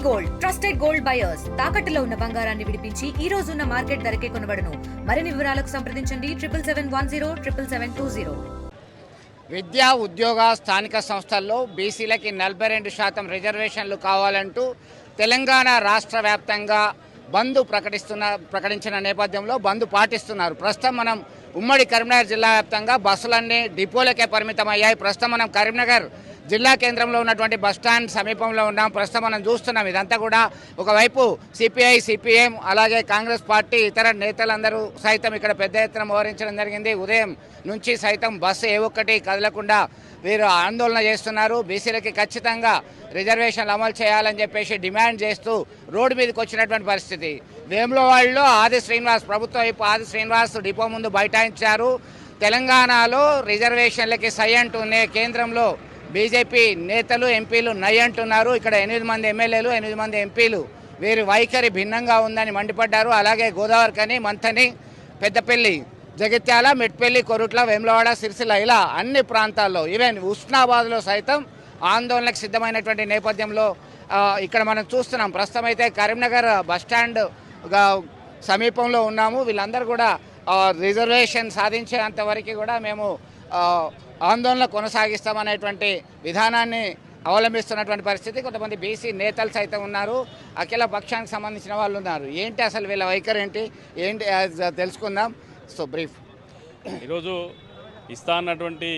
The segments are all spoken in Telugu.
గోల్డ్ ట్రస్టెడ్ గోల్డ్ బయర్స్ తాకట్టులో ఉన్న బంగారాన్ని విడిపించి ఈ రోజు ఉన్న మార్కెట్ ధరకే కొనబడును. మరిన్ని వివరాలకు సంప్రదించండి 7710777020. విద్యా ఉద్యోగ స్థానిక సంస్థల్లో బీసీలకి 42% రిజర్వేషన్లు కావాలంటూ తెలంగాణ రాష్ట్ర వ్యాప్తంగా బంద్ ప్రకటించిన నేపథ్యంలో బంద్ పాటిస్తున్నారు. ప్రస్తుతం మనం ఉమ్మడి కరీంనగర్ జిల్లా వ్యాప్తంగా బస్సులన్నీ డిపోలకే పరిమితమయ్యాయి. ప్రస్తుతం మనం కరీంనగర్ జిల్లా కేంద్రంలో ఉన్నటువంటి బస్టాండ్ సమీపంలో ఉన్నాం. ప్రస్తుతం మనం చూస్తున్నాం ఇదంతా కూడా ఒకవైపు సిపిఐ, సిపిఎం అలాగే కాంగ్రెస్ పార్టీ ఇతర నేతలందరూ సైతం ఇక్కడ పెద్ద ఎత్తున మోహరించడం జరిగింది. ఉదయం నుంచి సైతం బస్సు ఏ ఒక్కటి కదలకుండా వీరు ఆందోళన చేస్తున్నారు. బీసీలకి ఖచ్చితంగా రిజర్వేషన్లు అమలు చేయాలని చెప్పేసి డిమాండ్ చేస్తూ రోడ్డు మీదకి వచ్చినటువంటి పరిస్థితి. వేములవాడలో ప్రభుత్వం వైపు ఆది శ్రీనివాస్ డిపో ముందు బైఠాయించారు. తెలంగాణలో రిజర్వేషన్లకి సై అంటూనే కేంద్రంలో బీజేపీ నేతలు, ఎంపీలు నై అంటున్నారు. ఇక్కడ 8 మంది ఎమ్మెల్యేలు, 8 మంది ఎంపీలు వీరి వైఖరి భిన్నంగా ఉందని మండిపడ్డారు. అలాగే గోదావరికని, మంథని, పెద్దపల్లి, జగిత్యాల, మెట్పల్లి, కొరుట్ల, వేములవాడ, సిరిసిల్ల ఇలా అన్ని ప్రాంతాల్లో ఈవెన్ ఉస్నాబాద్లో సైతం ఆందోళనకు సిద్ధమైనటువంటి నేపథ్యంలో ఇక్కడ మనం చూస్తున్నాం. ప్రస్తుతం అయితే కరీంనగర్ బస్టాండ్ సమీపంలో ఉన్నాము. వీళ్ళందరూ కూడా రిజర్వేషన్ సాధించేంత వరకు కూడా మేము ఆందోళన కొనసాగిస్తామనేటువంటి విధానాన్ని అవలంబిస్తున్నటువంటి పరిస్థితి. కొంతమంది బీసీ నేతలు సైతం ఉన్నారు, అఖిల పక్షానికి సంబంధించిన వాళ్ళు ఉన్నారు. ఏంటి అసలు వీళ్ళ వైఖరి ఏంటి తెలుసుకుందాం. So brief. ఈరోజు ఇస్తా అన్నటువంటి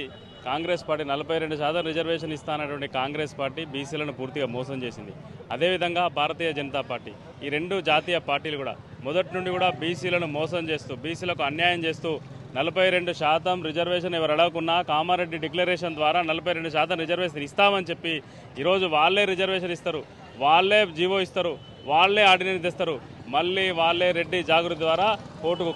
కాంగ్రెస్ పార్టీ 42% రిజర్వేషన్ ఇస్తా అన్నటువంటి కాంగ్రెస్ పార్టీ బీసీలను పూర్తిగా మోసం చేసింది. అదేవిధంగా భారతీయ జనతా పార్టీ, ఈ రెండు జాతీయ పార్టీలు కూడా మొదటి నుండి కూడా బీసీలను మోసం చేస్తూ, బీసీలకు అన్యాయం చేస్తూ 42% రిజర్వేషన్ ఎవరు అడగకున్నా కామారెడ్డి డిక్లరేషన్ ద్వారా 42% రిజర్వేషన్ ఇస్తామని చెప్పి ఈరోజు వాళ్ళే రిజర్వేషన్ ఇస్తారు, వాళ్ళే జీవో ఇస్తారు, వాళ్ళే ఆర్డినెన్స్ తెస్తారు. మళ్ళీ వాళ్ళే రెడ్డి జాగృతి ద్వారా కోర్టులో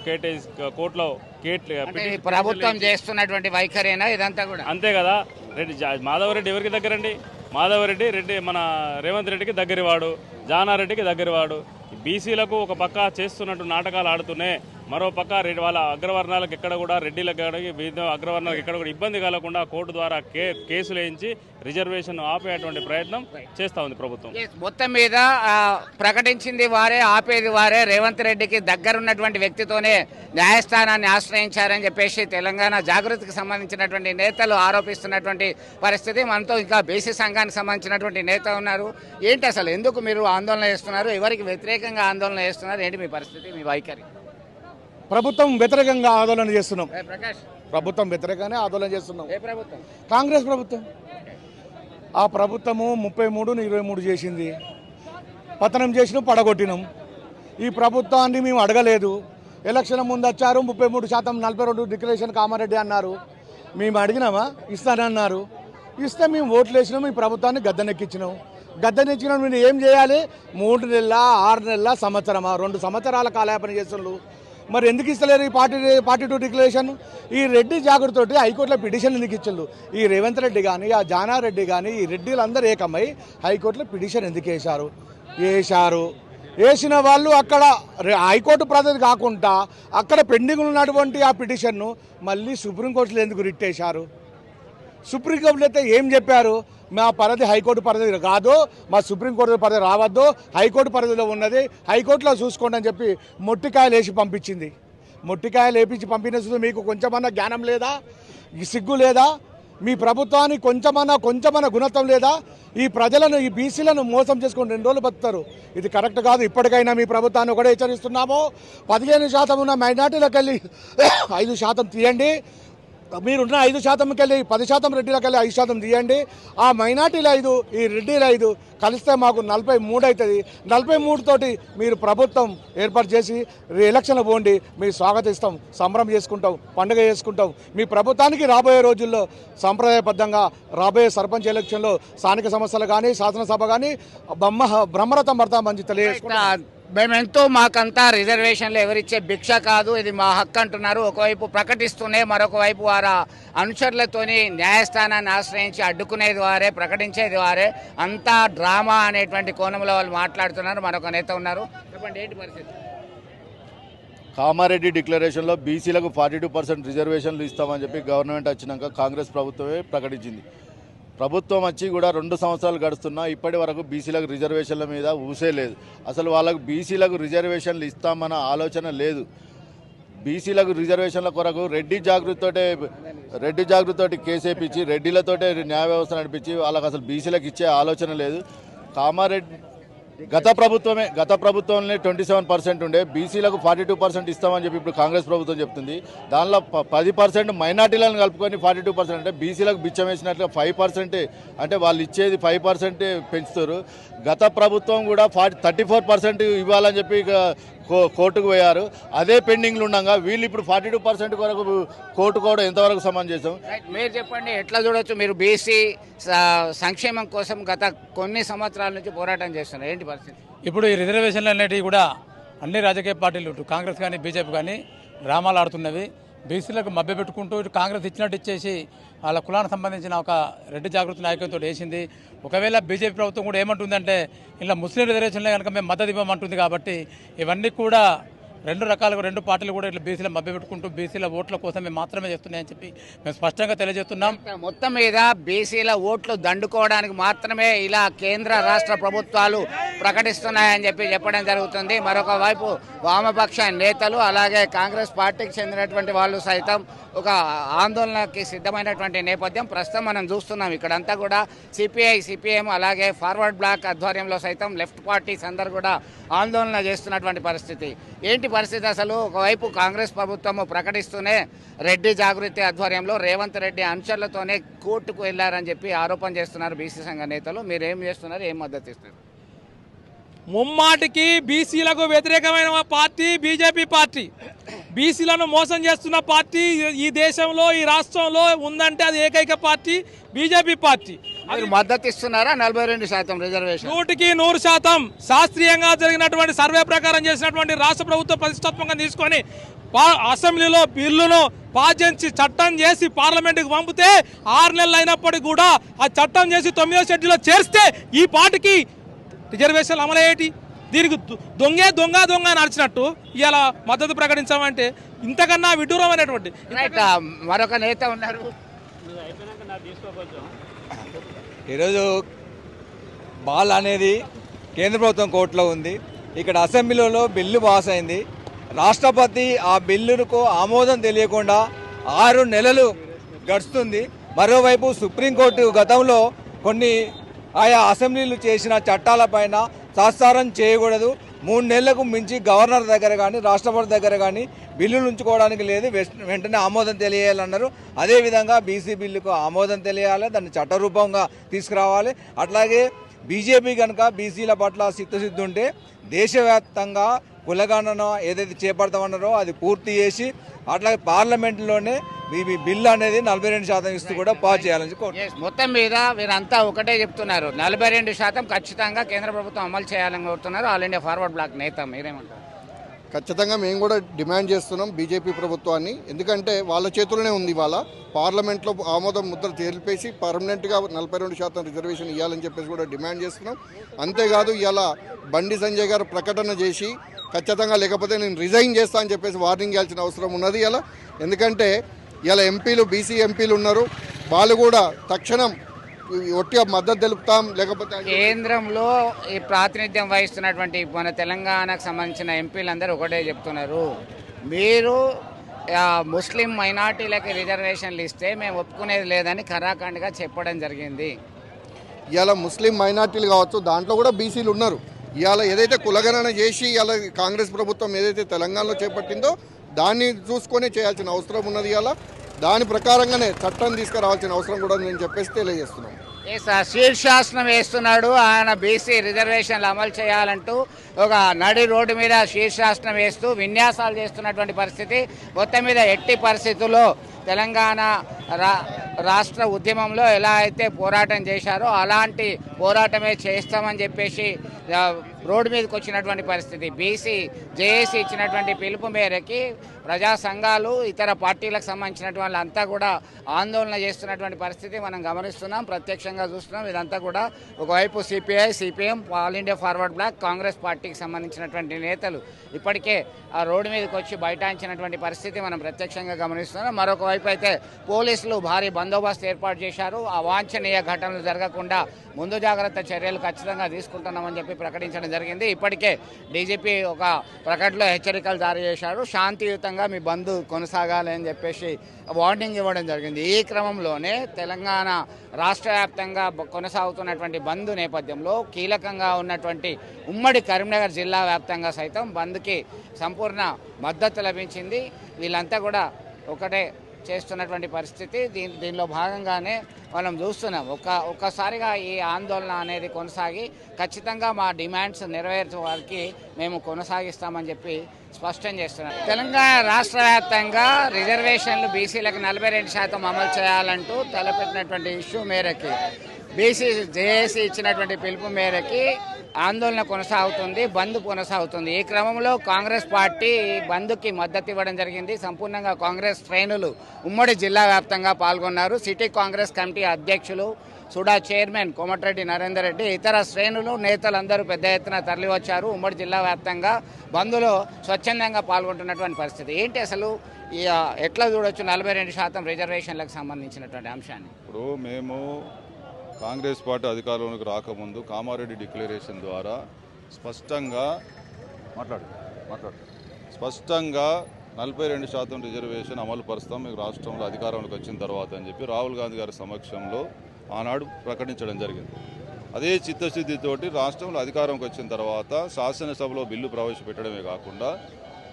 ప్రభుత్వం చేస్తున్నటువంటి వైఖరేనా ఇదంతా కూడా? అంతే కదా. మాధవరెడ్డి ఎవరికి దగ్గరండి? రెడ్డి మన రేవంత్ రెడ్డికి దగ్గరవాడు, జానారెడ్డికి దగ్గరవాడు. బీసీలకు ఒక పక్క చేస్తున్నట్టు నాటకాలు ఆడుతూనే మరో పక్క వాళ్ళ అగ్రవర్ణాలకు ఎక్కడ కూడా రెడ్డిలకు అగ్రవర్ణాలకు ఎక్కడ కూడా ఇబ్బంది కలగకుండా కోర్టు ద్వారా కేసులు వేయించి రిజర్వేషన్ ఆపేటువంటి ప్రయత్నం చేస్తూ ఉంది ప్రభుత్వం. మొత్తం మీద ప్రకటించింది వారే, ఆపేది వారే. రేవంత్ రెడ్డికి దగ్గరున్నటువంటి వ్యక్తితోనే న్యాయస్థానాన్ని ఆశ్రయించారని చెప్పేసి తెలంగాణ జాగృతికి సంబంధించినటువంటి నేతలు ఆరోపిస్తున్నటువంటి పరిస్థితి. మనతో ఇంకా బీసీ సంఘానికి సంబంధించినటువంటి నేత ఉన్నారు. ఏంటి అసలు ఎందుకు మీరు ఆందోళన చేస్తున్నారు? ఎవరికి వ్యతిరేకంగా ఆందోళన చేస్తున్నారు? ఏంటి మీ పరిస్థితి, మీ వైఖరి? ప్రభుత్వం వ్యతిరేకంగా ఆందోళన చేస్తున్నాం. ప్రభుత్వం వ్యతిరేకంగానే ఆందోళన చేస్తున్నాం. కాంగ్రెస్ ప్రభుత్వం. ఆ ప్రభుత్వము 33ను 23 చేసింది. పతనం చేసినాం, పడగొట్టినాం. ఈ ప్రభుత్వాన్ని మేము అడగలేదు. ఎలక్షన్ ముందు వచ్చారు, 33%, 42 డిక్లరేషన్ కామారెడ్డి అన్నారు. మేము అడిగినామా? ఇస్తానన్నారు. ఇస్తే మేము ఓట్లు వేసినాం, ఈ ప్రభుత్వాన్ని గద్దెనెక్కించినాం. గద్దెనెక్కిన మీరు ఏం చేయాలి? 3 నెలల, 6 నెలల, సంవత్సరమా? 2 సంవత్సరాల కాలయాపన చేస్తున్నారు. మరి ఎందుకు ఇస్తలేరు ఈ 42 డిక్లరేషన్? ఈ రెడ్డి జాగృతోటి హైకోర్టులో పిటిషన్ ఎందుకు ఇచ్చిండు? ఈ రేవంత్ రెడ్డి కానీ, ఆ జానారెడ్డి కానీ, ఈ రెడ్డిలందరూ ఏకమై హైకోర్టులో పిటిషన్ ఎందుకు వేశారు? వేసిన వాళ్ళు అక్కడ హైకోర్టు పద్ధతి కాకుండా అక్కడ పెండింగ్ ఉన్నటువంటి ఆ పిటిషన్ను మళ్ళీ సుప్రీంకోర్టులో ఎందుకు రిట్ వేశారు? సుప్రీంకోర్టులో అయితే ఏం చెప్పారు? మా పరిధి హైకోర్టు పరిధి కాదు, మా సుప్రీంకోర్టు పరిధి రావద్దు, హైకోర్టు పరిధిలో ఉన్నది, హైకోర్టులో చూసుకోండి అని చెప్పి మొట్టికాయలు వేసి పంపించింది. మొట్టికాయలు వేపించి పంపిన మీకు కొంచెమన్నా జ్ఞానం లేదా? ఈ సిగ్గు లేదా? మీ ప్రభుత్వానికి కొంచెమన్నా గుణత్వం లేదా? ఈ ప్రజలను, ఈ బీసీలను మోసం చేసుకొని 2 రోజులు బతుకుతారు. ఇది కరెక్ట్ కాదు. ఇప్పటికైనా మీ ప్రభుత్వాన్ని ఒకటే హెచ్చరిస్తున్నాము. 15% ఉన్న మైనార్టీలకు వెళ్ళి 5% తీయండి. మీరున్న 5%కి వెళ్ళి 10% రెడ్డిలకు వెళ్ళి 5% తీయండి. ఆ మైనార్టీలు 5, ఈ రెడ్డిలు 5 కలిస్తే మాకు 43 అవుతుంది. 43 తోటి మీరు ప్రభుత్వం ఏర్పాటు చేసి ఎలక్షన్లు పోండి, మీరు స్వాగతిస్తాం, సంబరం చేసుకుంటాం, పండుగ చేసుకుంటాం. మీ ప్రభుత్వానికి రాబోయే రోజుల్లో సాంప్రదాయబద్ధంగా రాబోయే సర్పంచ్ ఎలక్షన్లో స్థానిక సంస్థలు కానీ, శాసనసభ కానీ బ్రహ్మరథం పడతామని తెలియజేసుకుంటాం. మేమెంతో మాకంతా రిజర్వేషన్లు ఎవరిచ్చే భిక్ష కాదు, ఇది మా హక్కు అంటున్నారు. ఒకవైపు ప్రకటిస్తూనే మరొక వైపు వారు అనుచరులతోని న్యాయస్థానాన్ని ఆశ్రయించి అడ్డుకునేది వారే, ప్రకటించేది వారే. అంతా డ్రామా అనేటువంటి కోణంలో వాళ్ళు మాట్లాడుతున్నారు. మరొక నేత ఉన్నారు. చెప్పండి, ఏంటి పరిస్థితి? కామారెడ్డి డిక్లరేషన్లో బీసీలకు 42% రిజర్వేషన్లు ఇస్తామని చెప్పి గవర్నమెంట్ వచ్చినాక కాంగ్రెస్ ప్రభుత్వమే ప్రకటించింది. ప్రభుత్వం వచ్చి కూడా 2 సంవత్సరాలు గడుస్తున్నా ఇప్పటి వరకు బీసీలకు రిజర్వేషన్ల మీద ఊసే లేదు. అసలు వాళ్ళకు బీసీలకు రిజర్వేషన్లు ఇస్తామన్న ఆలోచన లేదు. బీసీలకు రిజర్వేషన్ల కొరకు రెడ్డి జాగృతితోటి కేసేపించి రెడ్డిలతోటే న్యాయ వ్యవస్థ నడిపించి వాళ్ళకి అసలు బీసీలకు ఇచ్చే ఆలోచన లేదు. కామారెడ్డి గత ప్రభుత్వంలో 27% ఉండే, బీసీలకు 42% ఇస్తామని చెప్పి ఇప్పుడు కాంగ్రెస్ ప్రభుత్వం చెప్తుంది. దానిలో 10% మైనార్టీలను కలుపుకొని 42% అంటే బీసీలకు బిచ్చం వేసినట్లుగా 5% అంటే వాళ్ళు ఇచ్చేది 5% పెంచుతారు. గత ప్రభుత్వం కూడా 34% ఇవ్వాలని చెప్పి కోర్టుకు పోయారు. అదే పెండింగ్లు ఉండగా వీళ్ళు ఇప్పుడు 42% కొరకు కోర్టు కూడా ఎంతవరకు సమంజసం? మీరు చెప్పండి, ఎట్లా చూడొచ్చు? మీరు బీసీ సంక్షేమం కోసం గత కొన్ని సంవత్సరాల నుంచి పోరాటం చేస్తున్నారు, ఏంటి పరిస్థితి? ఇప్పుడు ఈ రిజర్వేషన్లు అనేటివి కూడా అన్ని రాజకీయ పార్టీలు, ఇటు కాంగ్రెస్ కానీ బీజేపీ కానీ డ్రామాలు ఆడుతున్నవి. బీసీలకు మభ్యపెట్టుకుంటూ ఇటు కాంగ్రెస్ ఇచ్చినట్టు ఇచ్చేసి వాళ్ళ కులానికి సంబంధించిన ఒక రెడ్డి జాగృతి నాయకులతో వేసింది. ఒకవేళ బీజేపీ ప్రభుత్వం కూడా ఏమంటుందంటే ఇలా ముస్లిం రిజర్వేషన్లే కనుక మేము మద్దతు ఇవ్వమంటుంది. కాబట్టి ఇవన్నీ కూడా 2 రకాలుగా 2 పార్టీలు కూడా ఇట్లా బీసీల మభ్యపెట్టుకుంటూ బీసీల ఓట్ల కోసమే మాత్రమే చేస్తున్నాయని చెప్పి మేము స్పష్టంగా తెలియజేస్తున్నాం. మొత్తం మీద బీసీల ఓట్లు దండుకోవడానికి మాత్రమే ఇలా కేంద్ర రాష్ట్ర ప్రభుత్వాలు ప్రకటిస్తున్నాయని చెప్పడం జరుగుతుంది. మరొక వైపు వామపక్ష నేతలు అలాగే కాంగ్రెస్ పార్టీకి చెందినటువంటి వాళ్ళు సైతం ఒక ఆందోళనకి సిద్ధమైనటువంటి నేపథ్యం ప్రస్తుతం మనం చూస్తున్నాం. ఇక్కడంతా కూడా సిపిఐ, సిపిఎం అలాగే ఫార్వర్డ్ బ్లాక్ ఆధ్వర్యంలో సైతం లెఫ్ట్ పార్టీస్ అందరూ కూడా ఆందోళన చేస్తున్నటువంటి పరిస్థితి. ఏంటి పరిస్థితి అసలు? ఒకవైపు కాంగ్రెస్ ప్రభుత్వము ప్రకటిస్తూనే రెడ్డి జాగృతి ఆధ్వర్యంలో రేవంత్ రెడ్డి అనుచరులతోనే కోర్టుకు వెళ్లారని చెప్పి ఆరోపణ చేస్తున్నారు బీసీ సంఘ నేతలు. మీరు ఏం చేస్తున్నారు, ఏం మద్దతు ఇస్తారు? ముమ్మాటికి బీసీలకు వ్యతిరేకమైన పార్టీ బీజేపీ పార్టీ. బీసీలను మోసం చేస్తున్న పార్టీ ఈ దేశంలో, ఈ రాష్ట్రంలో ఉందంటే అది ఏకైక పార్టీ బీజేపీ పార్టీ. మీరు మద్దతు ఇస్తున్నారా 42% రిజర్వేషన్? 100% శాస్త్రీయంగా జరిగినటువంటి సర్వే ప్రకారం చేసినటువంటి రాష్ట్ర ప్రభుత్వం ప్రతిష్టాత్మకంగా తీసుకొని అసెంబ్లీలో బిల్లును పాస్ చేసి చట్టం చేసి పార్లమెంటుకు పంపితే 6 నెలలు అయినప్పటికీ కూడా ఆ చట్టం చేసి 9వ షెడ్యూల్లో చేస్తే ఈ పార్టీకి రిజర్వేషన్లు అమలయ్యేటి. దీనికి దొంగ నడిచినట్టు ఇలా మద్దతు ప్రకటించామంటే ఇంతకన్నా విడ్డూరమైనటువంటి. మరొక నేత ఉన్నారు. ఈరోజు బాల్ అనేది కేంద్ర ప్రభుత్వం కోర్టులో ఉంది. ఇక్కడ అసెంబ్లీలో బిల్లు పాస్ అయింది. రాష్ట్రపతి ఆ బిల్లుకు ఆమోదం తెలియకుండా 6 నెలలు గడుస్తుంది. మరోవైపు సుప్రీంకోర్టు గతంలో కొన్ని ఆయా అసెంబ్లీలు చేసిన చట్టాలపైన సాస్తారం చేయకూడదు, 3 నెలలకు మించి గవర్నర్ దగ్గర కానీ రాష్ట్రపతి దగ్గర కానీ బిల్లులు ఉంచుకోవడానికి లేదు, వెంటనే ఆమోదం తెలియాలన్నారు. అదేవిధంగా బీసీ బిల్లుకు ఆమోదం తెలియాలి, దాన్ని చట్టరూపంగా తీసుకురావాలి. అట్లాగే బీజేపీ కనుక బీసీల పట్ల చిత్తశుద్ధి ఉంటే దేశవ్యాప్తంగా కులగణన ఏదైతే చేపడతామన్నారో అది పూర్తి చేసి అట్లాగే పార్లమెంట్లోనే ఈ బిల్లు అనేది 42% ఇస్తూ కూడా పాస్ చేయాలని కోరుతున్నారు. మొత్తం మీద వీరంతా ఒకటే చెప్తున్నారు, 42% ఖచ్చితంగా కేంద్ర ప్రభుత్వం అమలు చేయాలని కోరుతున్నారు. ఆల్ ఇండియా ఫార్వర్డ్ బ్లాక్ నేత మీరేమంటారు? ఖచ్చితంగా మేము కూడా డిమాండ్ చేస్తున్నాం బీజేపీ ప్రభుత్వాన్ని. ఎందుకంటే వాళ్ళ చేతుల్లోనే ఉంది. ఇవాళ పార్లమెంట్లో ఆమోదం ముద్ర తెలిపేసి పర్మనెంట్గా 42% రిజర్వేషన్ ఇవ్వాలని చెప్పేసి కూడా డిమాండ్ చేస్తున్నాం. అంతేకాదు ఇలా బండి సంజయ్ గారు ప్రకటన చేసి ఖచ్చితంగా లేకపోతే నేను రిజైన్ చేస్తా అని చెప్పేసి వార్నింగ్ ఇవ్వాల్సిన అవసరం ఉన్నది ఇలా. ఎందుకంటే ఇలా ఎంపీలు, బీసీ ఎంపీలు ఉన్నారు, వాళ్ళు కూడా తక్షణం ఒట్టిగా మద్దతు తెలుపుతాం. లేకపోతే కేంద్రంలో ఈ ప్రాతినిధ్యం వహిస్తున్నటువంటి మన తెలంగాణకు సంబంధించిన ఎంపీలందరూ ఒకటే చెప్తున్నారు, మీరు ముస్లిం మైనార్టీలకి రిజర్వేషన్లు ఇస్తే మేము ఒప్పుకునేది లేదని ఖరాఖండ్గా చెప్పడం జరిగింది. ఇలా ముస్లిం మైనార్టీలు కావచ్చు, దాంట్లో కూడా బీసీలు ఉన్నారు. ఇవాళ ఏదైతే కులగణన చేసి ఇలా కాంగ్రెస్ ప్రభుత్వం ఏదైతే తెలంగాణలో చేపట్టిందో దాన్ని చూసుకొని చేయాల్సిన అవసరం ఉన్నది. ఇవాళ దాని ప్రకారంగానే చట్టం తీసుకురావాల్సిన అవసరం కూడా నేను చెప్పేసి తెలియజేస్తున్నాను. శీర్షాసనం వేస్తున్నాడు ఆయన, బీసీ రిజర్వేషన్లు అమలు చేయాలంటూ ఒక నడి రోడ్డు మీద శీర్షాసనం వేస్తూ విన్యాసాలు చేస్తున్నటువంటి పరిస్థితి. మొత్తం మీద ఎట్టి పరిస్థితుల్లో తెలంగాణ రాష్ట్ర ఉద్యమంలో ఎలా అయితే పోరాటం చేశారో అలాంటి పోరాటమే చేస్తామని చెప్పేసి రోడ్డు మీదకి వచ్చినటువంటి పరిస్థితి. బీసీ జేఏసీ ఇచ్చినటువంటి పిలుపు మేరకి ప్రజా సంఘాలు ఇతర పార్టీలకు సంబంధించినటువంటి వాళ్ళంతా కూడా ఆందోళన చేస్తున్నటువంటి పరిస్థితి మనం గమనిస్తున్నాం, ప్రత్యక్షంగా చూస్తున్నాం. ఇదంతా కూడా ఒకవైపు CPI, CPM, all India forward block, Congress పార్టీకి సంబంధించినటువంటి నేతలు ఇప్పటికే ఆ రోడ్డు మీదకి వచ్చి బైఠాయించినటువంటి పరిస్థితి మనం ప్రత్యక్షంగా గమనిస్తున్నాం. మరొక వైపు అయితే పోలీసులు భారీ బందోబస్తు ఏర్పాటు చేశారు. అవాంఛనీయ ఘటనలు జరగకుండా ముందు జాగ్రత్త చర్యలు ఖచ్చితంగా తీసుకుంటున్నామని చెప్పి ప్రకటించడం జరిగింది. ఇప్పటికే డీజీపీ ఒక ప్రకటనలో హెచ్చరికలు జారీ చేశారు. శాంతియుతంగా మీ బంద్ కొనసాగాలి అని చెప్పేసి వార్నింగ్ ఇవ్వడం జరిగింది. ఈ క్రమంలోనే తెలంగాణ రాష్ట్ర వ్యాప్తంగా కొనసాగుతున్నటువంటి బంద్ నేపథ్యంలో కీలకంగా ఉన్నటువంటి ఉమ్మడి కరీంనగర్ జిల్లా వ్యాప్తంగా సైతం బంద్కి సంపూర్ణ మద్దతు లభించింది. వీళ్ళంతా కూడా ఒకటే చేస్తున్నటువంటి పరిస్థితి. దీనిలో భాగంగానే మనం చూస్తున్నాం. ఒక్కసారిగా ఈ ఆందోళన అనేది కొనసాగి ఖచ్చితంగా మా డిమాండ్స్ నెరవేర్చే వారికి మేము కొనసాగిస్తామని చెప్పి స్పష్టం చేస్తున్నారు. తెలంగాణ రాష్ట్ర వ్యాప్తంగా రిజర్వేషన్లు బీసీలకు 42% అమలు చేయాలంటూ తలపెట్టినటువంటి ఇష్యూ మేరకి బీసీ జేఏసీ ఇచ్చినటువంటి పిలుపు మేరకి ఆందోళన కొనసాగుతుంది, బంద్ కొనసాగుతుంది. ఈ క్రమంలో కాంగ్రెస్ పార్టీ బంద్కి మద్దతు ఇవ్వడం జరిగింది. సంపూర్ణంగా కాంగ్రెస్ శ్రేణులు ఉమ్మడి జిల్లా వ్యాప్తంగా పాల్గొన్నారు. సిటీ కాంగ్రెస్ కమిటీ అధ్యక్షులు, సుడా చైర్మన్ కోమటిరెడ్డి నరేందర్ రెడ్డి, ఇతర శ్రేణులు, నేతలందరూ పెద్ద ఎత్తున తరలివచ్చారు. ఉమ్మడి జిల్లా వ్యాప్తంగా బంద్లో స్వచ్ఛందంగా పాల్గొంటున్నటువంటి పరిస్థితి ఏంటి, అసలు ఎట్లా చూడొచ్చు 42% రిజర్వేషన్లకు సంబంధించినటువంటి అంశాన్ని? ఇప్పుడు మేము కాంగ్రెస్ పార్టీ అధికారంలోకి రాకముందు కామారెడ్డి డిక్లరేషన్ ద్వారా స్పష్టంగా 42% రిజర్వేషన్ అమలు పరుస్తాం మీకు రాష్ట్రంలో అధికారంలోకి వచ్చిన తర్వాత అని చెప్పి రాహుల్ గాంధీ గారి సమక్షంలో ఆనాడు ప్రకటించడం జరిగింది. అదే చిత్తశుద్ధితోటి రాష్ట్రంలో అధికారంకి వచ్చిన తర్వాత శాసనసభలో బిల్లు ప్రవేశపెట్టడమే కాకుండా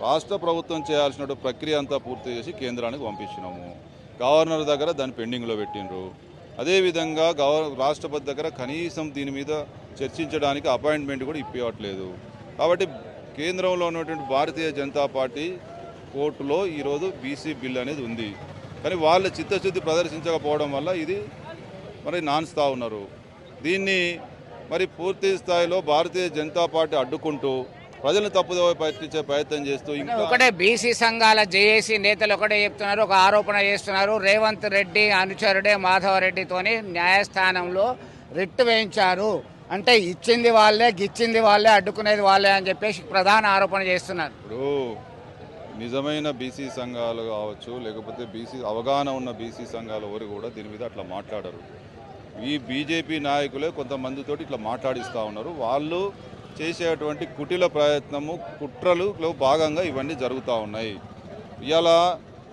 రాష్ట్ర ప్రభుత్వం చేయాల్సిన ప్రక్రియ అంతా పూర్తి చేసి కేంద్రానికి పంపించినాము. గవర్నర్ దగ్గర దాన్ని పెండింగ్లో పెట్టినరు. అదేవిధంగా రాష్ట్రపతి దగ్గర కనీసం దీని మీద చర్చించడానికి అపాయింట్మెంట్ కూడా ఇప్పివ్వట్లేదు. కాబట్టి కేంద్రంలో ఉన్నటువంటి భారతీయ జనతా పార్టీ కోర్టులో ఈరోజు బీసీ బిల్ అనేది ఉంది. కానీ వాళ్ళ చిత్తశుద్ధి ప్రదర్శించకపోవడం వల్ల ఇది మరి నాన్స్తా ఉన్నారు. దీన్ని మరి పూర్తి స్థాయిలో భారతీయ జనతా పార్టీ అడ్డుకుంటూ ప్రజలను తప్పుదోవ పట్టించే ప్రయత్నం చేస్తూ ఒకటే బీసీ సంఘాల జేఏసీ నేతలు ఒకటే చెప్తున్నారు, ఒక ఆరోపణ చేస్తున్నారు. రేవంత్ రెడ్డి అనుచరుడే మాధవరెడ్డితోని న్యాయస్థానంలో రిట్ వేయించారు, అంటే ఇచ్చింది వాళ్ళే, గిచ్చింది వాళ్ళే, అడ్డుకునేది వాళ్ళే అని చెప్పేసి ప్రధాన ఆరోపణ చేస్తున్నారు. ఇప్పుడు నిజమైన బీసీ సంఘాలు కావచ్చు, లేకపోతే బీసీ అవగాహన ఉన్న బీసీ సంఘాలు ఎవరు కూడా దీని మీద అట్లా మాట్లాడరు. ఈ బీజేపీ నాయకులే కొంతమందితోటి ఇట్లా మాట్లాడిస్తూ ఉన్నారు. వాళ్ళు చేసేటువంటి కుటిల ప్రయత్నము, కుట్రలో భాగంగా ఇవన్నీ జరుగుతూ ఉన్నాయి. ఇలా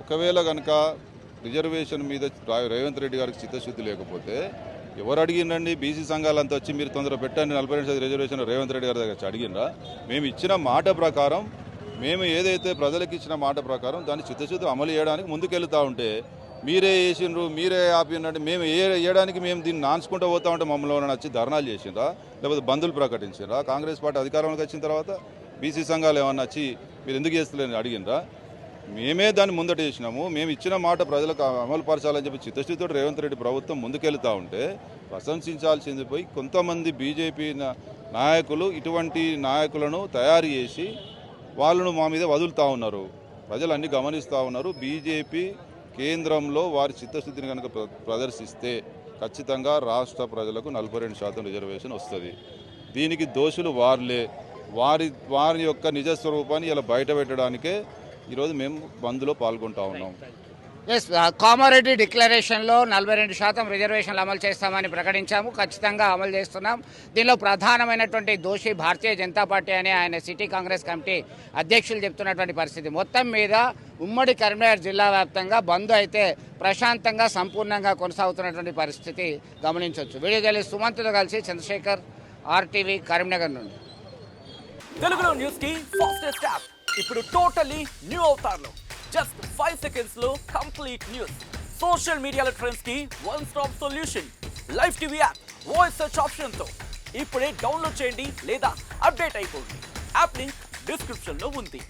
ఒకవేళ కనుక రిజర్వేషన్ మీద రేవంత్ రెడ్డి గారికి చిత్తశుద్ధి లేకపోతే ఎవరు అడిగిండండి? బీసీ సంఘాలంతా వచ్చి మీరు తొందరగా పెట్టండి 42% రిజర్వేషన్ రేవంత్ రెడ్డి గారి దగ్గర అడిగినరా? మేము ఇచ్చిన మాట ప్రకారం, మేము ఏదైతే ప్రజలకు ఇచ్చిన మాట ప్రకారం దాన్ని చిత్తశుద్ధి అమలు చేయడానికి ముందుకెళ్తూ ఉంటే మీరే వేసిండ్రు, మీరే ఆపినంటే మేము వేయడానికి మేము దీన్ని నాన్చుకుంటూ పోతా ఉంటే మమ్మల్ని వచ్చి ధర్నాలు చేసిండ్రా, లేకపోతే బంధులు ప్రకటించిండ్రా? కాంగ్రెస్ పార్టీ అధికారంలోకి వచ్చిన తర్వాత బీసీ సంఘాలు ఏమన్నా వచ్చి మీరు ఎందుకు చేస్తలేని అడిగినరా? మేమే దాన్ని ముందట చేసినాము. మేము ఇచ్చిన మాట ప్రజలకు అమలు పరచాలని చెప్పి చిత్తశుద్ధితో రేవంత్ రెడ్డి ప్రభుత్వం ముందుకెళ్తూ ఉంటే ప్రశంసించాల్సింది పోయి కొంతమంది బీజేపీ నాయకులు ఇటువంటి నాయకులను తయారు చేసి వాళ్ళను మా మీద వదులుతూ ఉన్నారు. ప్రజలు అన్ని గమనిస్తూ ఉన్నారు. బీజేపీ కేంద్రంలో వారి చిత్తశుద్ధిని కనుక ప్రదర్శిస్తే ఖచ్చితంగా రాష్ట్ర ప్రజలకు 42% రిజర్వేషన్ వస్తుంది. దీనికి దోషులు వారులే. వారి యొక్క నిజస్వరూపాన్ని ఇలా బయట పెట్టడానికే ఈరోజు మేము బంద్లో పాల్గొంటా ఉన్నాం. కామారెడ్డి డిక్లరేషన్లో 42% రిజర్వేషన్లు అమలు చేస్తామని ప్రకటించాము, ఖచ్చితంగా అమలు చేస్తున్నాం. దీనిలో ప్రధానమైనటువంటి దోషి భారతీయ జనతా పార్టీ అని ఆయన సిటీ కాంగ్రెస్ కమిటీ అధ్యక్షులు చెప్తున్నటువంటి పరిస్థితి. మొత్తం మీద ఉమ్మడి కరీంనగర్ జిల్లా వ్యాప్తంగా బంద్ అయితే ప్రశాంతంగా సంపూర్ణంగా కొనసాగుతున్నటువంటి పరిస్థితి గమనించవచ్చు. వీడియో జర్నలిస్ట్ సుమంత్తో కలిసి చంద్రశేఖర్, RTV కరీంనగర్ నుండి. తెలుగులో న్యూస్ కి ఫాస్టెస్ట్ యాప్ ఇప్పుడు టోటలీ న్యూ అవతార్లో జస్ట్ 5 seconds లో కంప్లీట్ న్యూస్. సోషల్ మీడియాలో ట్రెండ్స్ కి one stop solution. Live TV app voice search option తో ఇప్పుడే డౌన్లోడ్ చేయండి లేదా అప్డేట్ అయిపోండి. యాప్ లింక్ డిస్క్రిప్షన్ లో ఉంది.